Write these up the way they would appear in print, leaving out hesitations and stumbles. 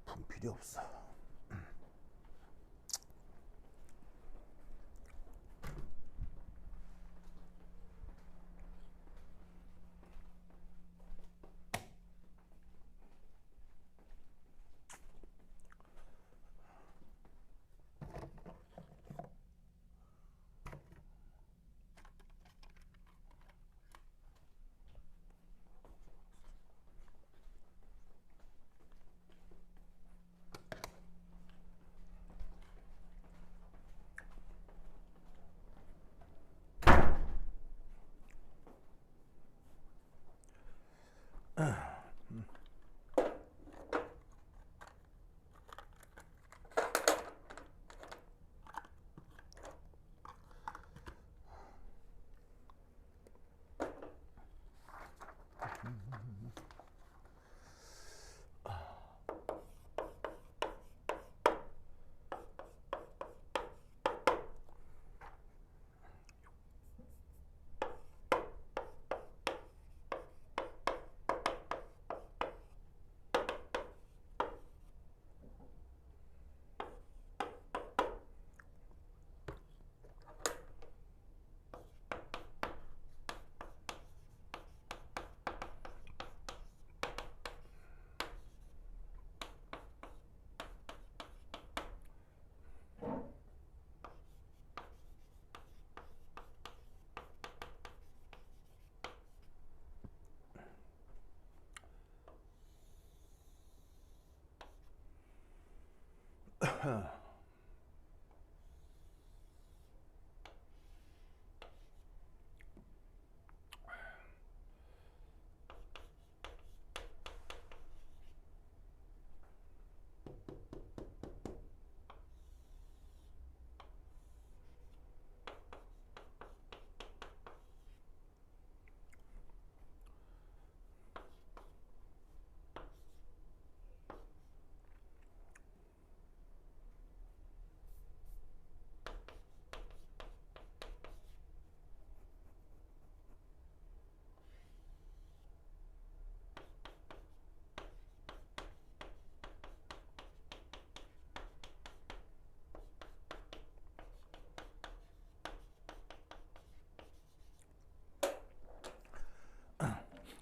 분필이 없어.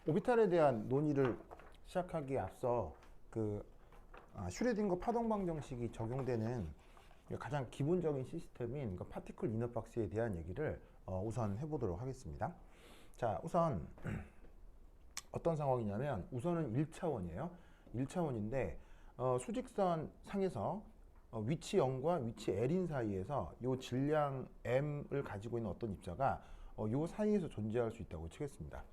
오비탈에 대한 논의를 시작하기에 앞서 슈레딩거 파동 방정식이 적용되는 가장 기본적인 시스템인 파티클 이너 박스에 대한 얘기를 우선 해보도록 하겠습니다. 자, 우선 어떤 상황이냐면 우선은 1차원이에요. 1차원인데 수직선 상에서 위치 0과 위치 L인 사이에서 이 질량 M을 가지고 있는 어떤 입자가 이 사이에서 존재할 수 있다고 치겠습니다.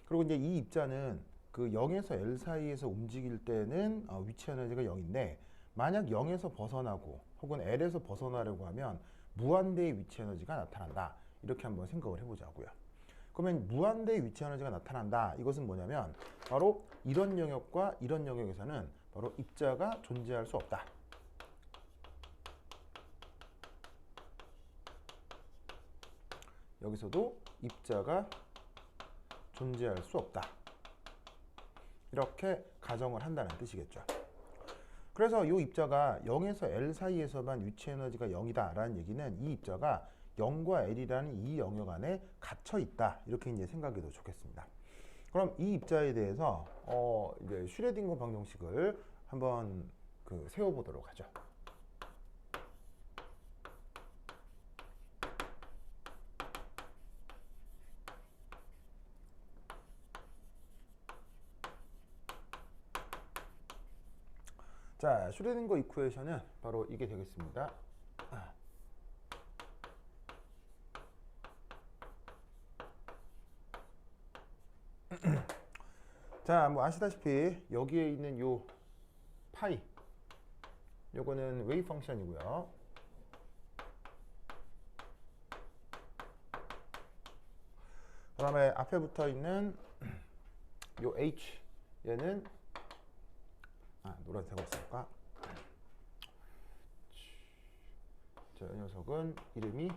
그리고 이제 이 입자는 그 0에서 L 사이에서 움직일 때는 위치 에너지가 0인데 만약 0에서 벗어나고 혹은 L에서 벗어나려고 하면 무한대의 위치 에너지가 나타난다. 이렇게 한번 생각을 해보자고요. 그러면 무한대의 위치 에너지가 나타난다. 이것은 뭐냐면 바로 이런 영역과 이런 영역에서는 바로 입자가 존재할 수 없다. 여기서도 입자가 존재할 수 없다. 이렇게 가정을 한다는 뜻이겠죠. 그래서 이 입자가 0에서 L 사이에서만 위치 에너지가 0이다 라는 얘기는 이 입자가 0과 L이라는 이 영역 안에 갇혀 있다. 이렇게 이제 생각해도 좋겠습니다. 그럼 이 입자에 대해서 이제 슈레딩거 방정식을 한번 세워보도록 하죠. 자, 슈레딩거 이쿠에이션은 바로 이게 되겠습니다. 자, 뭐 아시다시피 여기에 있는 요 파이, 요거는 웨이브 펑션이고요. 그 다음에 앞에 붙어 있는 요 H, 얘는 노란색으로 쓸까? 자, 이 녀석은 이름이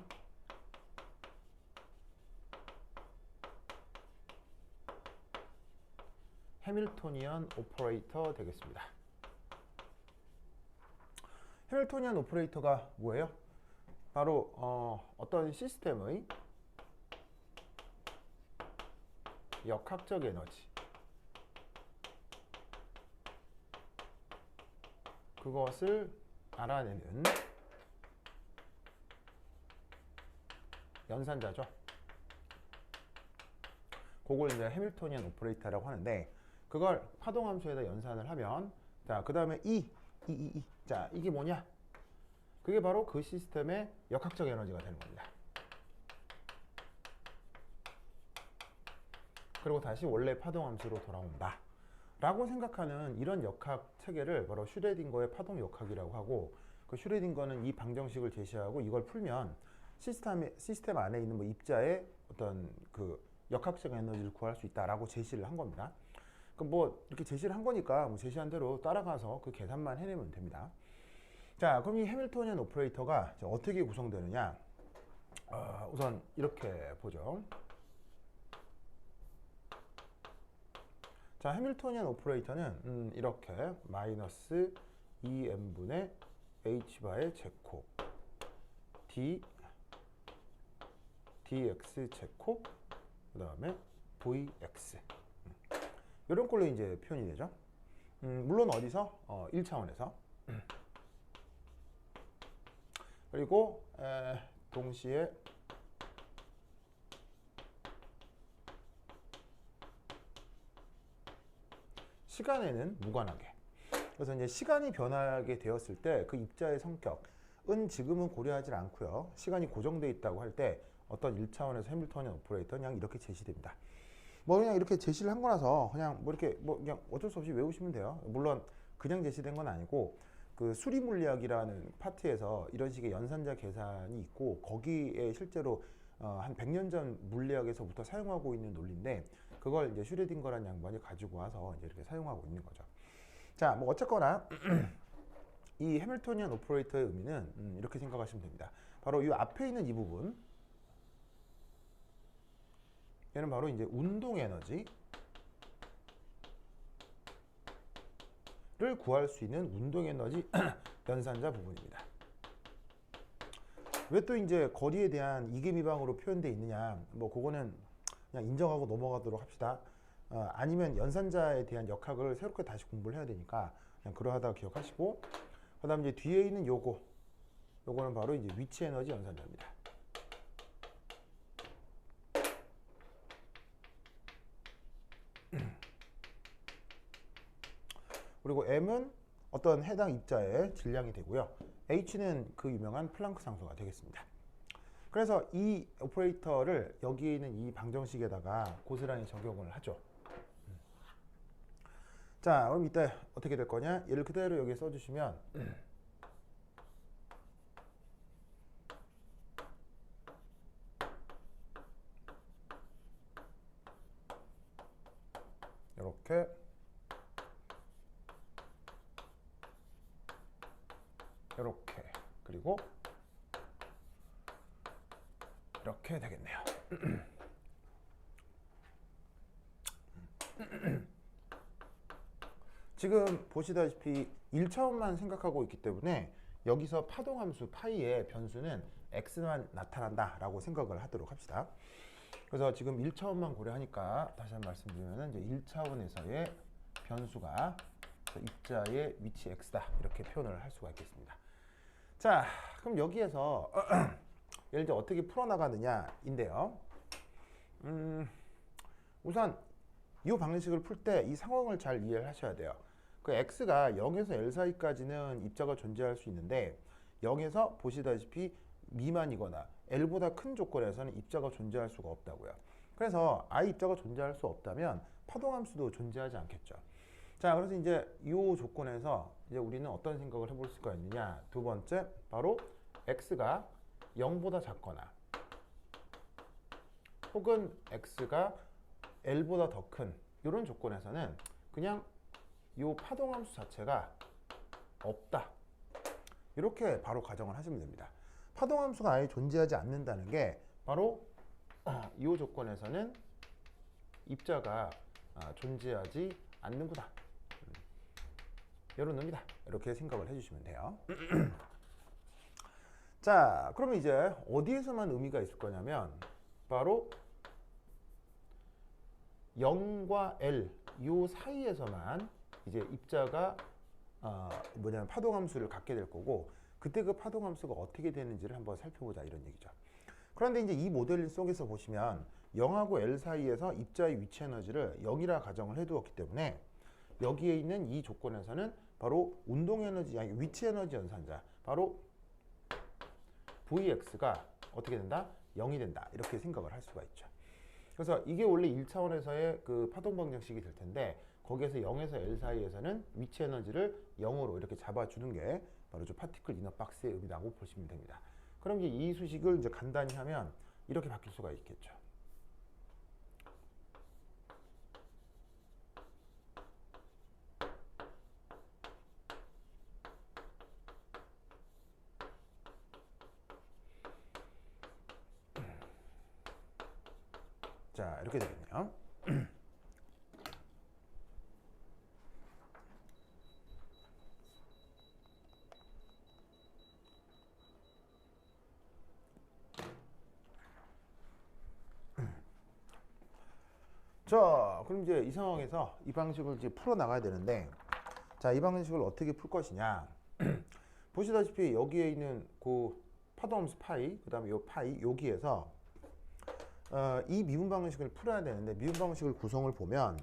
해밀토니안 오퍼레이터 되겠습니다. 해밀토니안 오퍼레이터가 뭐예요? 바로 어떤 시스템의 역학적 에너지, 그것을 알아내는 연산자죠. 그걸 이제 해밀토니안 오퍼레이터라고 하는데, 그걸 파동함수에다 연산을 하면, 자, 그 다음에 자, 이게 뭐냐? 그게 바로 그 시스템의 역학적 에너지가 되는 겁니다. 그리고 다시 원래 파동함수로 돌아온다 라고 생각하는 이런 역학 체계를 바로 슈레딩거의 파동 역학이라고 하고, 그 슈레딩거는 이 방정식을 제시하고 이걸 풀면 시스템 안에 있는 뭐 입자의 어떤 그 역학적 에너지를 구할 수 있다라고 제시를 한 겁니다. 그럼 뭐 이렇게 제시를 한 거니까 뭐 제시한 대로 따라가서 그 계산만 해내면 됩니다. 자, 그럼 이 해밀토니안 오퍼레이터가 어떻게 구성되느냐? 우선 이렇게 보죠. 자, 해밀토니안 오퍼레이터는 이렇게 마이너스 2n분의 h바의 제곱 dx 제곱 그 다음에 vx 이런 걸로 이제 표현이 되죠. 물론 어디서? 1차원에서. 그리고 동시에 시간에는 무관하게. 그래서 이제 시간이 변하게 되었을 때 그 입자의 성격은 지금은 고려하지 않고요. 시간이 고정되어 있다고 할 때 어떤 1차원에서 해밀토니안 오퍼레이터 그냥 이렇게 제시됩니다. 뭐 그냥 이렇게 제시를 한 거라서 그냥 뭐 이렇게 뭐 그냥 어쩔 수 없이 외우시면 돼요. 물론 그냥 제시된 건 아니고 그 수리 물리학이라는 파트에서 이런 식의 연산자 계산이 있고 거기에 실제로 한 100년 전 물리학에서부터 사용하고 있는 논리인데 그걸 이제 슈레딩거라는 양반이 가지고 와서 이제 이렇게 사용하고 있는 거죠. 자, 뭐 어쨌거나 이 해밀토니안 오퍼레이터의 의미는 이렇게 생각하시면 됩니다. 바로 이 앞에 있는 이 부분, 얘는 바로 이제 운동 에너지를 구할 수 있는 운동 에너지 연산자 부분입니다. 왜 또 이제 거리에 대한 이계미방으로 표현되어 있느냐? 뭐 그거는 그냥 인정하고 넘어가도록 합시다. 아니면 연산자에 대한 역학을 새롭게 다시 공부를 해야 되니까 그냥 그러하다고 기억하시고, 그다음 이제 뒤에 있는 요거는 바로 이제 위치 에너지 연산자입니다. 그리고 M은 어떤 해당 입자의 질량이 되고요. H는 그 유명한 플랑크 상수가 되겠습니다. 그래서 이 오퍼레이터를 여기에 있는 이 방정식에다가 고스란히 적용을 하죠. 자, 그럼 이때 어떻게 될 거냐? 얘를 그대로 여기에 써주시면 이렇게 그리고 이렇게 되겠네요. 지금 보시다시피 1차원만 생각하고 있기 때문에 여기서 파동함수 파이의 변수는 x만 나타난다 라고 생각을 하도록 합시다. 그래서 지금 1차원만 고려하니까 다시 한번 말씀드리면 이제 1차원에서의 변수가 입자의 위치 x다 이렇게 표현을 할 수가 있겠습니다. 자, 그럼 여기에서 얘를 이제 어떻게 풀어나가느냐인데요. 우선 이 방정식을 풀 때 이 상황을 잘 이해를 하셔야 돼요. 그 x가 0에서 l 사이까지는 입자가 존재할 수 있는데 0에서 보시다시피 미만이거나 l보다 큰 조건에서는 입자가 존재할 수가 없다고요. 그래서 I 입자가 존재할 수 없다면 파동함수도 존재하지 않겠죠. 자, 그래서 이제 이 조건에서 이제 우리는 어떤 생각을 해볼 수가 있느냐. 두 번째, 바로 x가 0보다 작거나 혹은 x가 l보다 더 큰 이런 조건에서는 그냥 이 파동함수 자체가 없다. 이렇게 바로 가정을 하시면 됩니다. 파동함수가 아예 존재하지 않는다는 게 바로 이 조건에서는 입자가 존재하지 않는구나. 이런 의미다. 이렇게 생각을 해주시면 돼요. 자, 그러면 이제 어디에서만 의미가 있을 거냐면 바로 0과 L 이 사이에서만 이제 입자가 뭐냐면 파동함수를 갖게 될 거고, 그때 그 파동함수가 어떻게 되는지를 한번 살펴보자 이런 얘기죠. 그런데 이제 이 모델 속에서 보시면 0하고 L 사이에서 입자의 위치 에너지를 0이라 가정을 해두었기 때문에 여기에 있는 이 조건에서는 바로 운동 에너지, 아니 위치 에너지 연산자, 바로 Vx가 어떻게 된다? 0이 된다. 이렇게 생각을 할 수가 있죠. 그래서 이게 원래 1차원에서의 그 파동 방정식이 될 텐데, 거기에서 0에서 L 사이에서는 위치 에너지를 0으로 이렇게 잡아주는 게 바로 저 파티클 이너 박스의 의미라고 보시면 됩니다. 그럼 이제 이 수식을 이제 간단히 하면 이렇게 바뀔 수가 있겠죠. 자, 이렇게 되겠네요. 자, 그럼 이제 이 상황에서 이 방식을 이제 풀어 나가야 되는데, 자, 이 방식을 어떻게 풀 것이냐. 보시다시피 여기에 있는 그 파동함수 파이, 그 다음에 요 파이, 여기에서 이 미분 방식을 풀어야 되는데, 미분 방식을 구성을 보면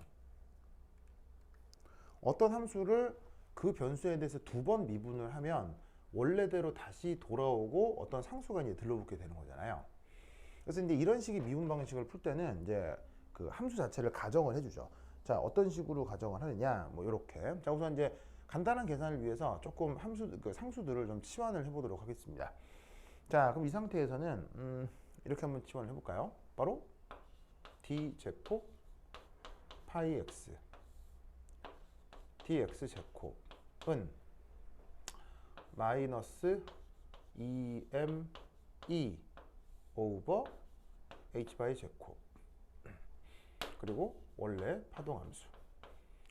어떤 함수를 그 변수에 대해서 두 번 미분을 하면 원래대로 다시 돌아오고 어떤 상수가 이제 들러붙게 되는 거잖아요. 그래서 이제 이런 식의 미분 방식을 풀 때는 이제 그 함수 자체를 가정을 해주죠. 자, 어떤 식으로 가정을 하느냐, 뭐 이렇게. 자, 우선 이제 간단한 계산을 위해서 조금 그 상수들을 좀 치환을 해보도록 하겠습니다. 자, 그럼 이 상태에서는 이렇게 한번 치환을 해볼까요? 바로 d 제곱 파이 x dx 제곱은 마이너스 2me 오버 h 바이 제곱, 그리고 원래 파동함수.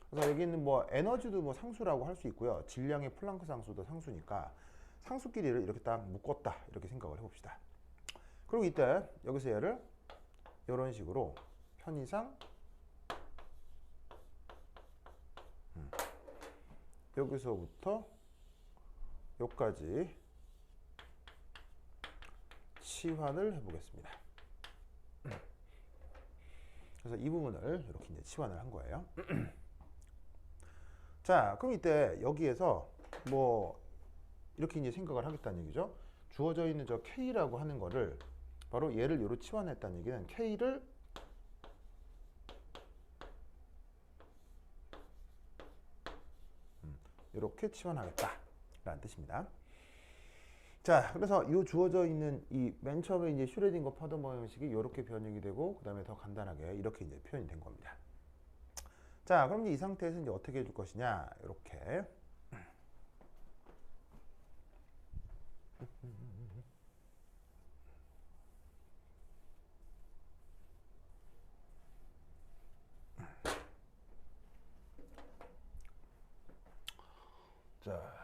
그래서 여기 있는 뭐 에너지도 뭐 상수라고 할 수 있고요. 질량의 플랑크 상수도 상수니까 상수끼리를 이렇게 딱 묶었다. 이렇게 생각을 해봅시다. 그리고 이때 여기서 얘를 이런 식으로 편의상 여기서부터 여기까지 치환을 해보겠습니다. 그래서 이 부분을 이렇게 이제 치환을 한 거예요. 자, 그럼 이때 여기에서 뭐 이렇게 이제 생각을 하겠다는 얘기죠. 주어져 있는 저 K라고 하는 거를 바로 얘를 요로 치환했다는 얘기는 K를 이렇게 치환하겠다라는 뜻입니다. 자, 그래서 이 주어져 있는 이 맨 처음에 이제 슈레딩거 파동 방정식이 이렇게 변형이 되고, 그 다음에 더 간단하게 이렇게 이제 표현이 된 겁니다. 자, 그럼 이제 이 상태에서 이제 어떻게 해줄 것이냐, 이렇게. 자.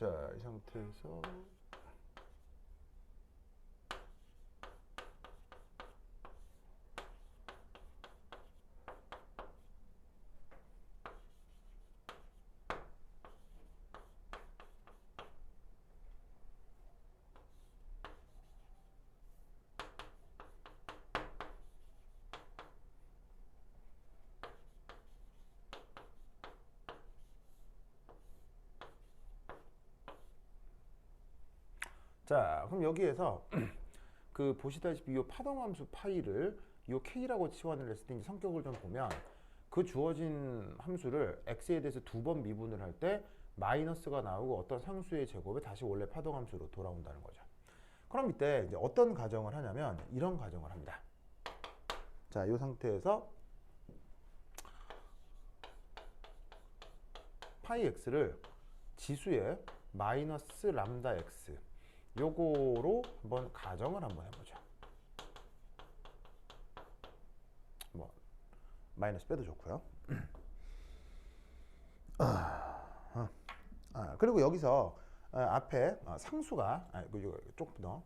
자, 이 상태에서 자, 그럼 여기에서 그 보시다시피 이 파동함수 파이를 이 k라고 치환을 했을 때 이제 성격을 좀 보면 그 주어진 함수를 x에 대해서 두 번 미분을 할 때 마이너스가 나오고 어떤 상수의 제곱에 다시 원래 파동함수로 돌아온다는 거죠. 그럼 이때 이제 어떤 가정을 하냐면 이런 가정을 합니다. 자, 이 상태에서 파이 x를 지수의 마이너스 람다 x 요거로 한번 가정을 한번 해보죠. 뭐 마이너스 빼도 좋고요. 그리고 여기서 앞에 상수가 조금 더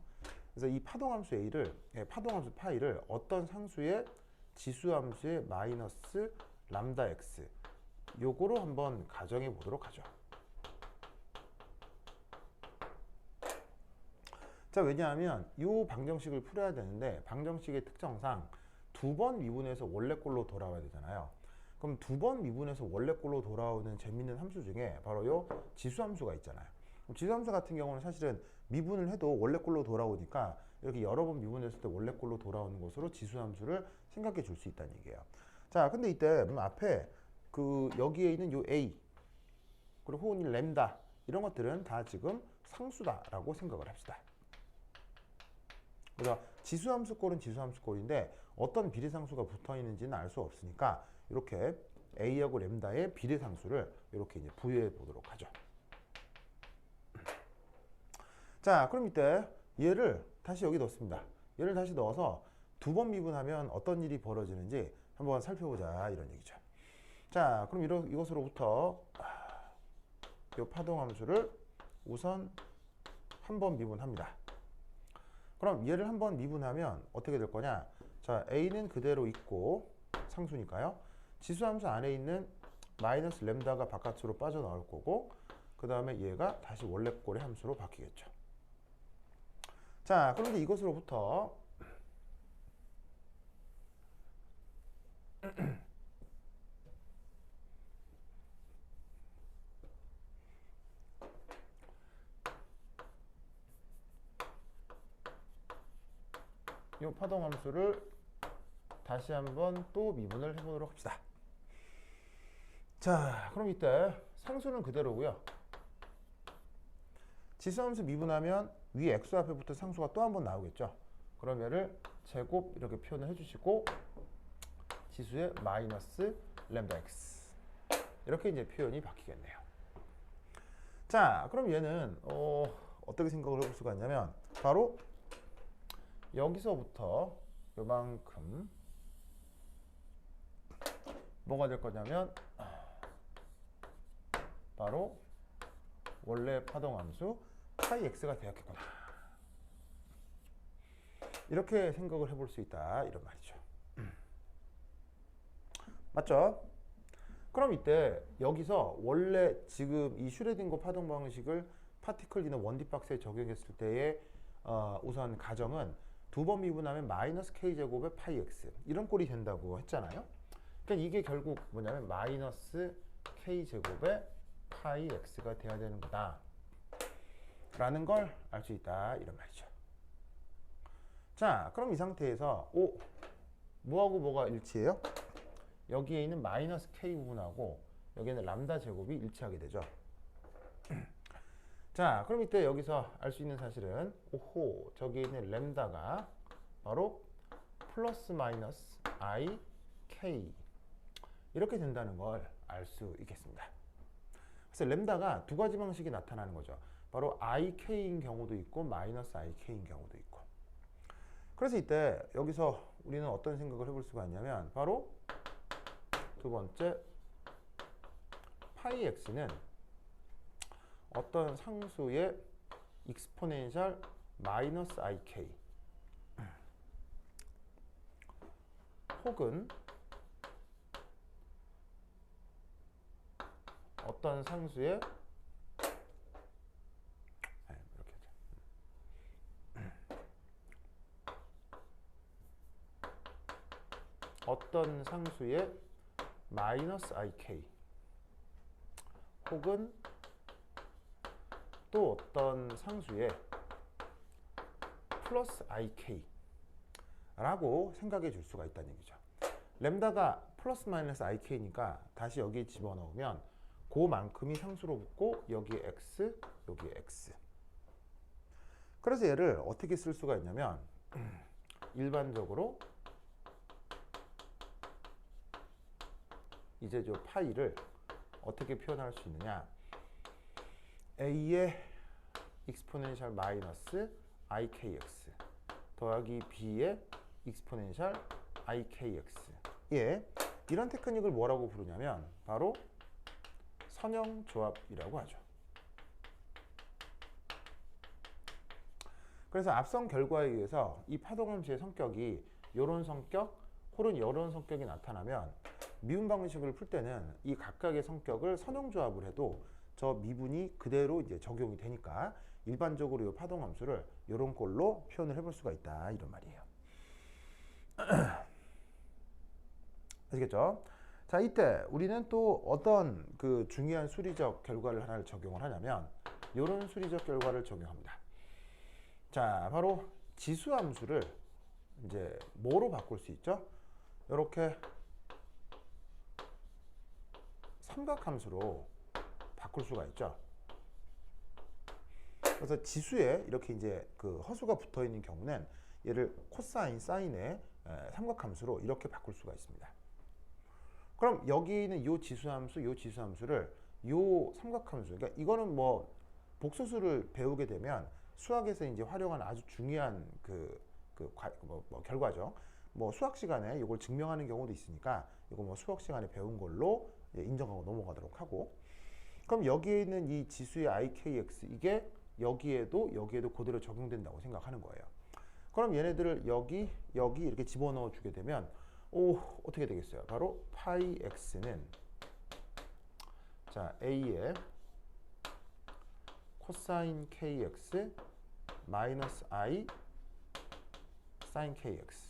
그래서 이 파동함수 a를 파동함수 파이를 어떤 상수의 지수함수의 마이너스 람다 x 요거로 한번 가정해 보도록 하죠. 자, 왜냐하면 이 방정식을 풀어야 되는데 방정식의 특성상 두 번 미분해서 원래 꼴로 돌아와야 되잖아요. 그럼 두 번 미분해서 원래 꼴로 돌아오는 재밌는 함수 중에 바로 요 지수함수가 있잖아요. 지수함수 같은 경우는 사실은 미분을 해도 원래 꼴로 돌아오니까 이렇게 여러 번 미분했을 때 원래 꼴로 돌아오는 것으로 지수함수를 생각해 줄 수 있다는 얘기예요. 자, 근데 이때 앞에 그 여기에 있는 요 a 그리고 혹은 이 램다 이런 것들은 다 지금 상수다라고 생각을 합시다. 그래서 지수함수 꼴은 지수함수 꼴인데 어떤 비례상수가 붙어 있는지는 알 수 없으니까 이렇게 a하고 램다의 비례상수를 이렇게 이제 부여해 보도록 하죠. 자, 그럼 이때 얘를 다시 여기 넣습니다. 얘를 다시 넣어서 두 번 미분하면 어떤 일이 벌어지는지 한번 살펴보자 이런 얘기죠. 자, 그럼 이것으로부터 이 파동함수를 우선 한 번 미분합니다. 그럼 얘를 한 번 미분하면 어떻게 될 거냐? 자, a는 그대로 있고 상수니까요. 지수함수 안에 있는 마이너스 램다가 바깥으로 빠져나올 거고 그 다음에 얘가 다시 원래 꼴의 함수로 바뀌겠죠. 자, 그런데 이것으로부터 이 파동함수를 다시 한번 또 미분을 해보도록 합시다. 자, 그럼 이때 상수는 그대로고요. 지수함수 미분하면 위 x 앞에 붙은 상수가 또 한 번 나오겠죠. 그럼 얘를 제곱 이렇게 표현을 해주시고 지수의 마이너스 램다 x 이렇게 이제 표현이 바뀌겠네요. 자, 그럼 얘는 어떻게 생각을 해볼 수가 있냐면 바로 여기서부터 요만큼 뭐가 될 거냐면 바로 원래 파동함수 파이 x가 되었겠구나. 이렇게 생각을 해볼 수 있다 이런 말이죠. 맞죠? 그럼 이때 여기서 원래 지금 이 슈레딩거 파동 방식을 파티클 이너 원디 박스에 적용했을 때의 우선 가정은 두 번 미분하면 마이너스 k제곱의 파이 x 이런 꼴이 된다고 했잖아요. 그러니까 이게 결국 뭐냐면 마이너스 k제곱의 파이 x가 돼야 되는 거다 라는 걸 알 수 있다 이런 말이죠. 자, 그럼 이 상태에서 뭐하고 뭐가 일치해요? 여기에 있는 마이너스 k 부분하고 여기에는 람다 제곱이 일치하게 되죠. 자, 그럼 이때 여기서 알 수 있는 사실은 저기에 있는 램다가 바로 플러스 마이너스 i k 이렇게 된다는 걸 알 수 있겠습니다. 그래서 램다가 두 가지 방식이 나타나는 거죠. 바로 ik인 경우도 있고 마이너스 ik인 경우도 있고. 그래서 이때 여기서 우리는 어떤 생각을 해볼 수가 있냐면 바로 두 번째 파이 x는 어떤 상수의 익스포넨셜 마이너스 ik 혹은 어떤 상수의 이렇게 어떤 상수의 마이너스 ik 혹은 또 어떤 상수의 플러스 ik 라고 생각해 줄 수가 있다는 얘기죠. 램다가 플러스 마이너스 ik니까 다시 여기에 집어넣으면 그만큼이 상수로 붙고 여기에 x, 여기에 x. 그래서 얘를 어떻게 쓸 수가 있냐면 일반적으로 이제 저 파이를 어떻게 표현할 수 있느냐, a의 익스포넨셜 마이너스 ikx 더하기 b의 익스포넨셜 ikx. 예, 이런 테크닉을 뭐라고 부르냐면 바로 선형조합이라고 하죠. 그래서 앞선 결과에 의해서 이 파동함수의 성격이 이런 성격 혹은 이런 성격이 나타나면 미분 방식을 풀 때는 이 각각의 성격을 선형조합을 해도 저 미분이 그대로 이제 적용이 되니까 일반적으로 이 파동함수를 이런 꼴로 표현을 해볼 수가 있다, 이런 말이에요. 아시겠죠? 자, 이때 우리는 또 어떤 그 중요한 수리적 결과를 하나를 적용을 하냐면 이런 수리적 결과를 적용합니다. 자, 바로 지수함수를 이제 뭐로 바꿀 수 있죠? 이렇게 삼각함수로 바꿀 수가 있죠. 그래서 지수에 이렇게 이제 그 허수가 붙어 있는 경우는 얘를 코사인, 사인의 삼각함수로 이렇게 바꿀 수가 있습니다. 그럼 여기 있는 요 지수함수, 요 지수함수를 요 삼각함수, 그러니까 이거는 뭐 복소수를 배우게 되면 수학에서 이제 활용한 아주 중요한 결과죠. 뭐 수학 시간에 이걸 증명하는 경우도 있으니까 이거 뭐 수학 시간에 배운 걸로 인정하고 넘어가도록 하고, 그럼 여기에 있는 이 지수의 ikx 이게 여기에도 그대로 적용된다고 생각하는 거예요. 그럼 얘네들을 여기 이렇게 집어넣어 주게 되면 어떻게 되겠어요? 바로 파이 x는 자 a의 코사인 kx 마이너스 i 사인 kx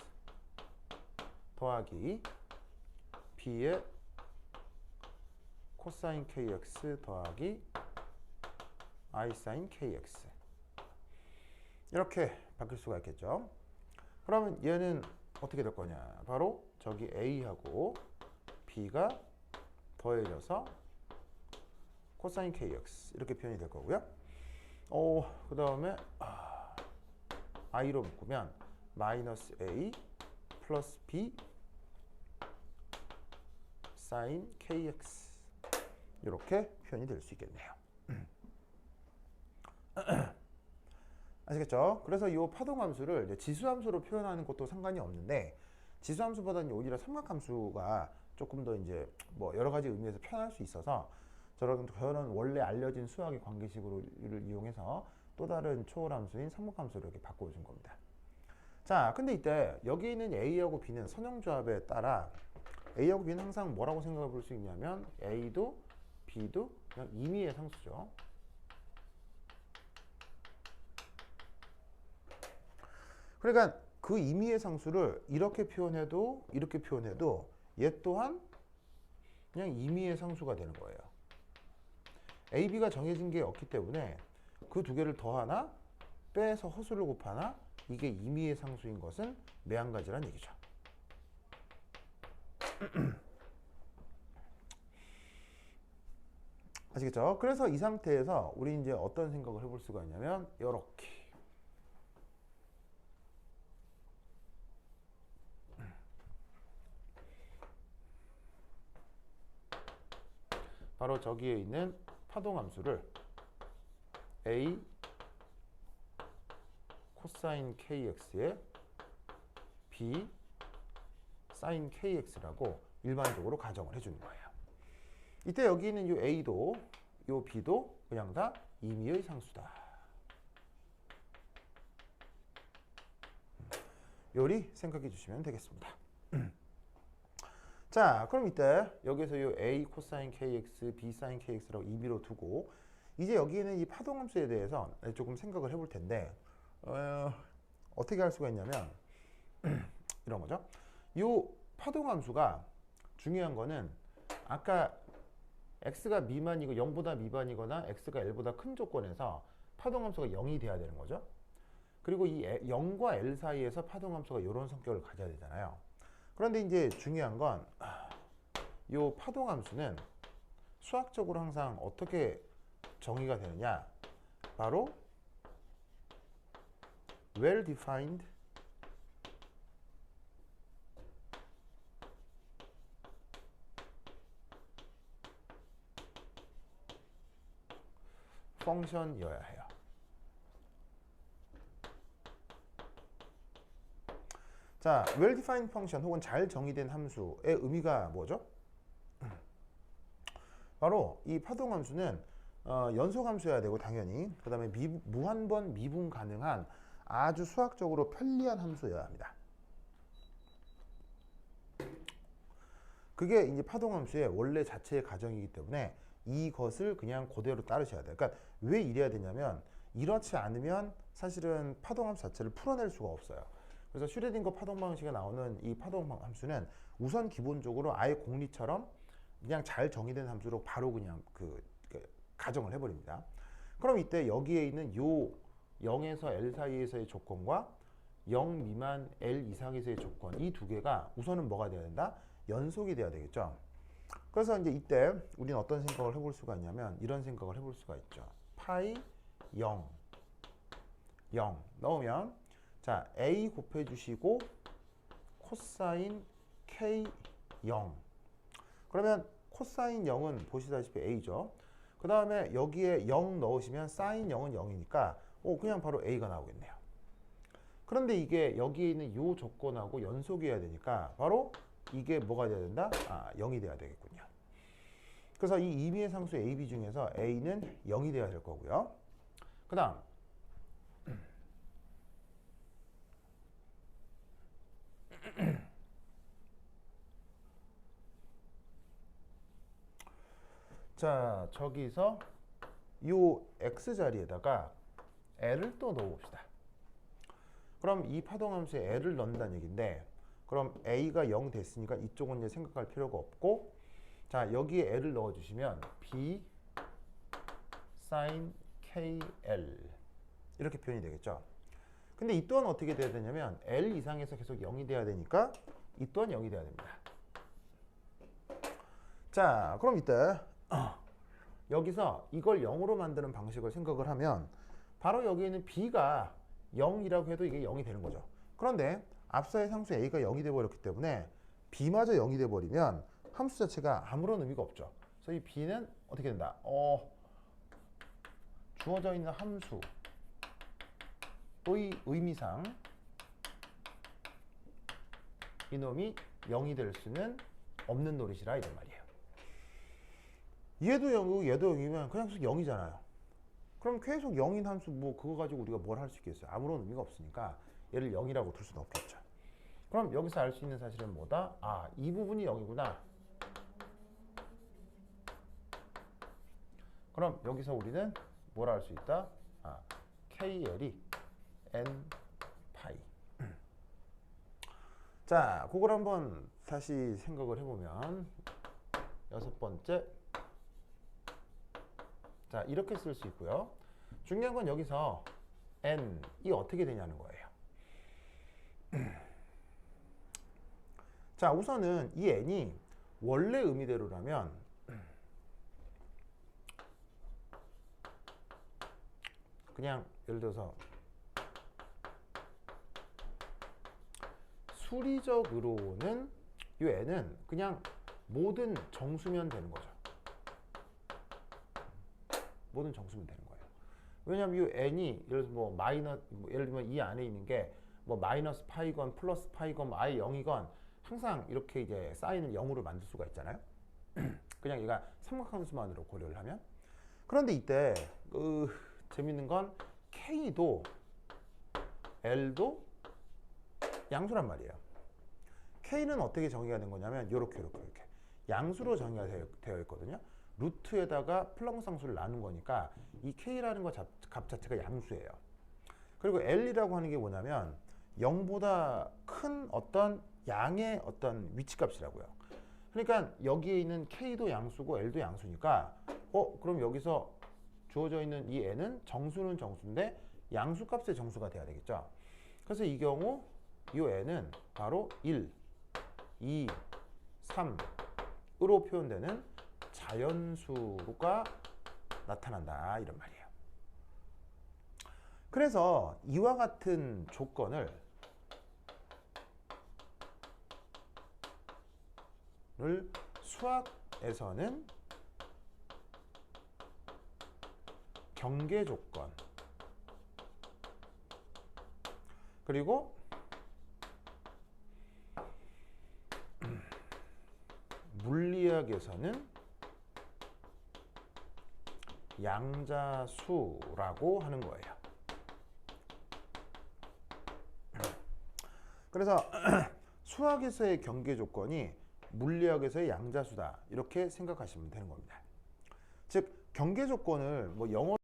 더하기 b의 코사인 kx 더하기 i 사인 kx, 이렇게 바뀔 수가 있겠죠. 그러면 얘는 어떻게 될 거냐, 바로 저기 a하고 b가 더해져서 코사인 kx 이렇게 표현이 될 거고요. 그 다음에 i로 묶으면 마이너스 a 플러스 b 사인 kx 이렇게 표현이 될 수 있겠네요. 아시겠죠? 그래서 이 파동함수를 이제 지수함수로 표현하는 것도 상관이 없는데 지수함수보다는 오히려 삼각함수가 조금 더 이제 뭐 여러 가지 의미에서 편할 수 있어서 저런 원래 알려진 수학의 관계식을 이용해서 또 다른 초월함수인 삼각함수로 이렇게 바꿔준 겁니다. 자, 근데 이때 여기 있는 A하고 B는 선형조합에 따라 A하고 B는 항상 뭐라고 생각해 볼 수 있냐면 A도 B도 그냥 임의의 상수죠. 그러니까 그 임의의 상수를 이렇게 표현해도 이렇게 표현해도 얘 또한 그냥 임의의 상수가 되는 거예요. A, B가 정해진 게 없기 때문에 그 두 개를 더하나 빼서 허수를 곱하나 이게 임의의 상수인 것은 매한가지란 얘기죠. 아시겠죠? 그래서 이 상태에서 우리 이제 어떤 생각을 해볼 수가 있냐면 이렇게 바로 저기에 있는 파동함수를 a 코사인 kx에 b 사인 kx라고 일반적으로 가정을 해주는 거예요. 이때 여기 있는 이 a도 이 b도 그냥 다 임의의 상수다. 요리 생각해 주시면 되겠습니다. 자, 그럼 이때 여기서 이 a 코사인 kx, b 사인 kx라고 임의로 두고 이제 여기에는 이 파동함수에 대해서 조금 생각을 해볼 텐데 어떻게 할 수가 있냐면 이런 거죠. 이 파동함수가 중요한 거는 아까 x가 미만이고 0보다 미만이거나 x가 1보다 큰 조건에서 파동함수가 0이 돼야 되는 거죠. 그리고 이 0과 L 사이에서 파동함수가 이런 성격을 가져야 되잖아요. 그런데 이제 중요한 건 이 파동함수는 수학적으로 항상 어떻게 정의가 되느냐? 바로 well defined 펑션이어야 해요. 자, well defined function 혹은 잘 정의된 함수의 의미가 뭐죠? 바로 이 파동함수는 연속함수여야 되고 당연히 그 다음에 무한번 미분 가능한 아주 수학적으로 편리한 함수여야 합니다. 그게 이제 파동함수의 원래 자체의 가정이기 때문에 이것을 그냥 그대로 따르셔야 돼요. 그러니까 왜 이래야 되냐면 이렇지 않으면 사실은 파동함수 자체를 풀어낼 수가 없어요. 그래서 슈레딩거 파동 방식에 나오는 이 파동 함수는 우선 기본적으로 아예 공리처럼 그냥 잘 정의된 함수로 바로 그냥 가정을 해버립니다. 그럼 이때 여기에 있는 요 0에서 L 사이에서의 조건과 0 미만 L 이상에서의 조건 이 두 개가 우선은 뭐가 돼야 된다? 연속이 돼야 되겠죠. 그래서 이제 이때 우리는 어떤 생각을 해볼 수가 있냐면 이런 생각을 해볼 수가 있죠. 파이 0 넣으면 자 A 곱해주시고 코사인 K 0 그러면 코사인 0은 보시다시피 A죠. 그 다음에 여기에 0 넣으시면 사인 0은 0이니까 그냥 바로 A가 나오겠네요. 그런데 이게 여기에 있는 이 조건하고 연속이어야 되니까 바로 이게 뭐가 돼야 된다? 0이 돼야 되겠군요. 그래서 이 임의의 상수 AB 중에서 A는 0이 돼야 될 거고요. 그 다음 자, 저기서 이 X자리에다가 L을 또 넣어봅시다. 그럼 이 파동함수에 L을 넣는다는 얘기인데 그럼 A가 0 됐으니까 이쪽은 이제 생각할 필요가 없고 자, 여기에 L을 넣어주시면 B sin KL 이렇게 표현이 되겠죠. 근데 이 또한 어떻게 돼야 되냐면 L 이상에서 계속 0이 돼야 되니까 이 또한 0이 돼야 됩니다. 자, 그럼 이때 여기서 이걸 0으로 만드는 방식을 생각을 하면 바로 여기 있는 B가 0이라고 해도 이게 0이 되는 거죠. 그런데 앞서의 상수 A가 0이 돼버렸기 때문에 B마저 0이 돼버리면 함수 자체가 아무런 의미가 없죠. 그래서 이 B는 어떻게 된다? 주어져 있는 함수의 의미상 이놈이 0이 될 수는 없는 노릇이라 이런 말이에요. 얘도 0이고 얘도 0이면 그냥 계속 0이잖아요. 그럼 계속 0인 함수 뭐 그거 가지고 우리가 뭘 할 수 있겠어요? 아무런 의미가 없으니까 얘를 0이라고 둘 수는 없겠죠. 그럼 여기서 알 수 있는 사실은 뭐다? 이 부분이 0이구나. 그럼 여기서 우리는 뭘 알 수 있다? KL이 N 파이. 자, 그걸 한번 다시 생각을 해보면 여섯 번째 자, 이렇게 쓸 수 있고요. 중요한 건 여기서 n이 어떻게 되냐는 거예요. 자, 우선은 이 n이 원래 의미대로라면 그냥 예를 들어서 수리적으로는 이 n은 그냥 모든 정수면 되는 거죠. 모든 정수면 되는 거예요. 왜냐하면 이 n이 예를 들면 예를 들면 이 안에 있는 게 뭐 마이너스 파이건 플러스 파이건 아예 0이건 항상 이렇게 이제 사인을 0으로 만들 수가 있잖아요. 그냥 얘가 삼각함수만으로 고려를 하면. 그런데 이때 재밌는 건 K도 L도 양수란 말이에요. K는 어떻게 정의가 된 거냐면 이렇게 양수로 정의가 되어 있거든요. 루트에다가 플랑크 상수를 나눈 거니까 이 K라는 값 자체가 양수예요. 그리고 L이라고 하는 게 뭐냐면 0보다 큰 어떤 양의 어떤 위치값이라고요. 그러니까 여기에 있는 K도 양수고 L도 양수니까 그럼 여기서 주어져 있는 이 N은 정수는 정수인데 양수값의 정수가 돼야 되겠죠. 그래서 이 경우 이 n은 바로 1, 2, 3으로 표현되는 자연수가 나타난다 이런 말이에요. 그래서 이와 같은 조건을 수학에서는 경계 조건, 그리고 물리학에서는 양자수라고 하는 거예요. 그래서 수학에서의 경계 조건이 물리학에서의 양자수다 이렇게 생각하시면 되는 겁니다. 즉 경계 조건을 뭐 영어